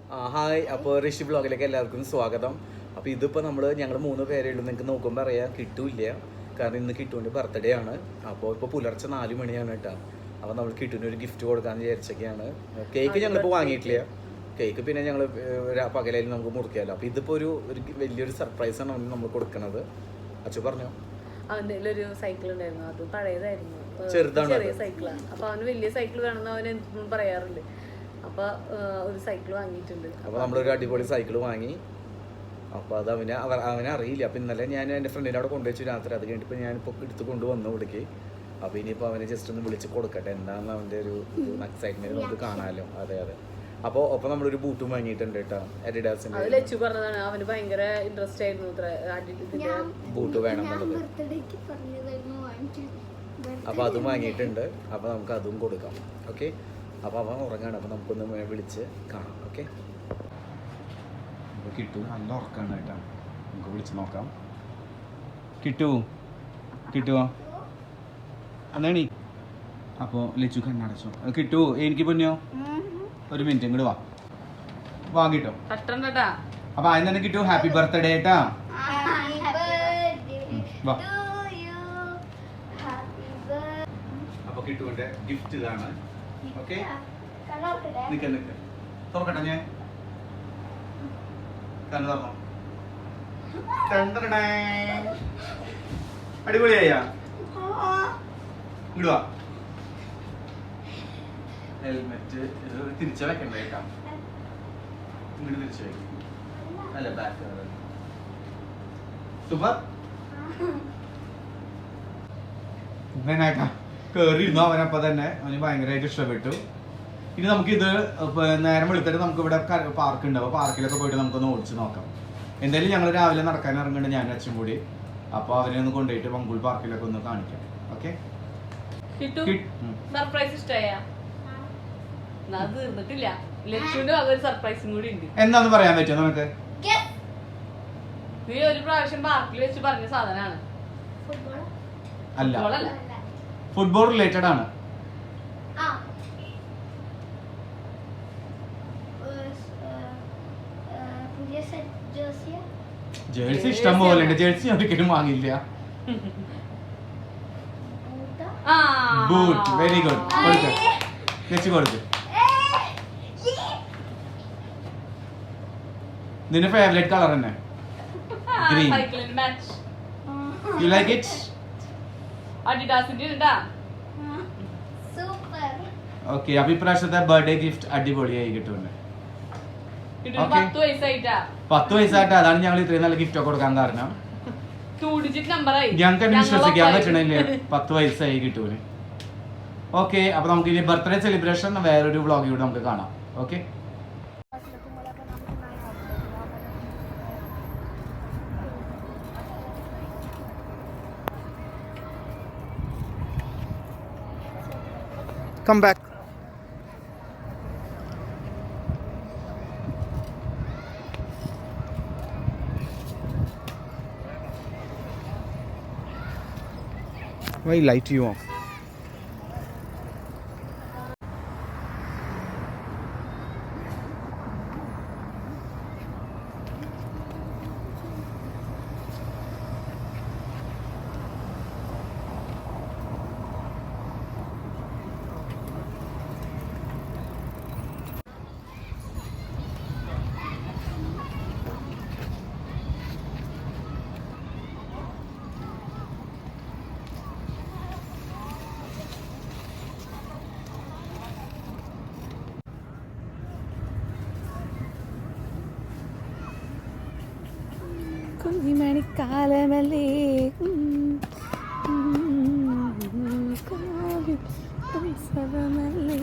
Hi, അപ്പോൾ ഋഷി ബ്ലോഗിലേക്ക് എല്ലാവർക്കും സ്വാഗതം. അപ്പോൾ ഇതിപ്പോൾ ഞങ്ങൾ 3 പേരേ ഉള്ളൂ. നിങ്ങൾക്ക് നോക്കുമ്പോൾ അറിയാം കിട്ടൂല്ല, കാരണം ഇന്ന് കിട്ടുവിൻ്റെ ബർത്ത്ഡേ ആണ്. അപ്പോൾ ഇപ്പോൾ പുലർച്ചെ 4 മണിയാണ് കേട്ടോ. അപ്പോൾ നമ്മൾ കിട്ടുവിന് ഒരു ഗിഫ്റ്റ് കൊടുക്കാമെന്ന് വിചാരിച്ചൊക്കെയാണ്. കേക്ക് ഞങ്ങളിപ്പോൾ വാങ്ങിയിട്ടില്ല. കേക്ക് പിന്നെ ഞങ്ങൾ പകലായാലും നമുക്ക് മുറിക്കാമല്ലോ. അപ്പോൾ ഇതിപ്പോൾ ഒരു വലിയൊരു സർപ്രൈസാണ് നമ്മൾ കൊടുക്കുന്നത്. അച്ഛൻ പറഞ്ഞോ. അവൻ്റെ ഒരു സൈക്കിൾ ഉണ്ടായിരുന്നു, അത് പഴയതായിരുന്നു, ചെറിയ സൈക്കിളാണ്. അപ്പോൾ അവന് വലിയ സൈക്കിൾ വേണമെന്ന് അവൻ എന്തും പറയാറില്ല. അപ്പോൾ ഒരു സൈക്കിൾ വാങ്ങിയിട്ടുണ്ട്. അപ്പോൾ നമ്മളൊരു അടിപൊളി സൈക്കിൾ വാങ്ങി. അപ്പോൾ അത് അവനെ അറിയില്ല. അപ്പോൾ ഇന്നലെ ഞാൻ എൻ്റെ ഫ്രണ്ടിൻ്റെ അവിടെ കൊണ്ടുവച്ചു രാത്രി. അത് കഴിഞ്ഞിപ്പോൾ ഞാനിപ്പോൾ എടുത്ത് കൊണ്ടുവന്നു ഇവിടേക്ക്. അപ്പോൾ ഇനിയിപ്പോൾ അവനെ ജസ്റ്റ് ഒന്ന് വിളിച്ച് കൊടുക്കട്ടെ, എന്താണെന്ന് അവൻ്റെ ഒരു എക്സൈറ്റ്മെൻറ്റ് നമുക്ക് കാണാമല്ലോ. അതെ. അപ്പോൾ ഒപ്പം നമ്മളൊരു ബൂട്ടും വാങ്ങിയിട്ടുണ്ട് കേട്ടോ, അഡിഡാസിൻ്റെ. അത് ലച്ചു പറഞ്ഞതാണ്, അവന് ഭയങ്കര ഇൻട്രസ്റ്റ് ആയിരുന്നു ബൂട്ട് വേണം എന്നുള്ളത്. അപ്പോൾ അതും വാങ്ങിയിട്ടുണ്ട്. അപ്പോൾ നമുക്ക് അതും കൊടുക്കാം. ഓക്കെ, അപ്പോൾ അവൻ ഉറങ്ങാണ്. അപ്പോൾ നമുക്കൊന്ന് വിളിച്ച് കാണാം. ഓക്കെ, അപ്പോൾ കിട്ടു നല്ല ഉറക്കമാണ് കേട്ടോ. നമുക്ക് വിളിച്ച് നോക്കാം. കിട്ടുവോ അതാണ്. അപ്പോൾ ലച്ചു കണ്ണടച്ചോ. കിട്ടു എനിക്ക് പൊന്നോ, ഒരു മിനിറ്റ് ഇങ്ങോട്ട് വാ കിട്ടോ. അപ്പോൾ ആദ്യം തന്നെ കിട്ടു ഹാപ്പി ബർത്ത്ഡേ കേട്ടാ. അപ്പോൾ കിട്ടുവിൻ്റെ ഗിഫ്റ്റ് ഇതാണ്. ഓക്കെ, നിക്ക് തുറക്കട്ടെ ഞാൻ. കണ്ണു തുറന്നോ. അടിപൊളിയായ ഇടുവാ. ഹെൽമെറ്റ് ഇത് തിരിച്ച വെക്കണ്ട കേട്ടാ. ഇങ്ങോട്ട് തിരിച്ചു വെക്കും. അല്ല, ബാക്ക് സൂപ്പർ. കേറിയിരുന്നു അവനപ്പം തന്നെ. അവന് ഭയങ്കരമായിട്ട് ഇഷ്ടപ്പെട്ടു. ഇനി നമുക്കിത് നേരം വെളുത്തിട്ട് നമുക്ക് ഇവിടെ പാർക്ക് ഉണ്ട്. അപ്പോൾ പാർക്കിലൊക്കെ പോയിട്ട് നമുക്കൊന്ന് ഓടിച്ച് നോക്കാം. എന്തായാലും ഞങ്ങൾ രാവിലെ നടക്കാൻ ഇറങ്ങുന്നുണ്ട്, ഞാൻ അച്ഛൻ കൂടി. അപ്പോൾ അവനെ ഒന്ന് കൊണ്ടുപോയിട്ട് മങ്കൂൾ പാർക്കിലൊക്കെ ഒന്ന് കാണിക്കാം. ഓക്കെ, എന്താന്ന് പറയാൻ പറ്റുമോ നമുക്ക്? നീ ഒരു പ്രാവശ്യം പാർക്കിൽ വെച്ച് പറഞ്ഞ സാധനമാണ്. അല്ല, ഫുട്ബോൾ റിലേറ്റഡ് ആണ്. ജേഴ്സി ഇഷ്ടം പോലെ ഉണ്ട്. ജേഴ്സി ഒരിക്കലും വാങ്ങില്ല. Boot, very good. കൊടുക്ക്. നിന്റെ ഫേവറേറ്റ് കളർ തന്നെ green. You like it? Okay, അപ്പൊ ഇപ്രാവശ്യത്തെ ബർത്ത്ഡേ ഗിഫ്റ്റ് അടിപൊളിയായി കിട്ടുന്നുണ്ട്. 10 വയസ്സായിട്ട് അതാണ് ഞങ്ങൾ ഇത്രയും നല്ല ഗിഫ്റ്റ് ഒക്കെ കൊടുക്കാൻ കാരണം. ഞങ്ങൾക്ക് എന്നെ വിശ്വസിക്കാൻ പറ്റണില്ലേ, 10 വയസ്സായി കിട്ടൂന്. ഓക്കെ, അപ്പൊ നമുക്ക് ഇനി ബർത്ത്ഡേ സെലിബ്രേഷൻ വേറൊരു വ്ളോഗിലൂടെ നമുക്ക് കാണാം. Okay, come back. Why light you off? കുഞ്ഞിമണിക്കാലമല്ലേ ഉത്സവമല്ലേ.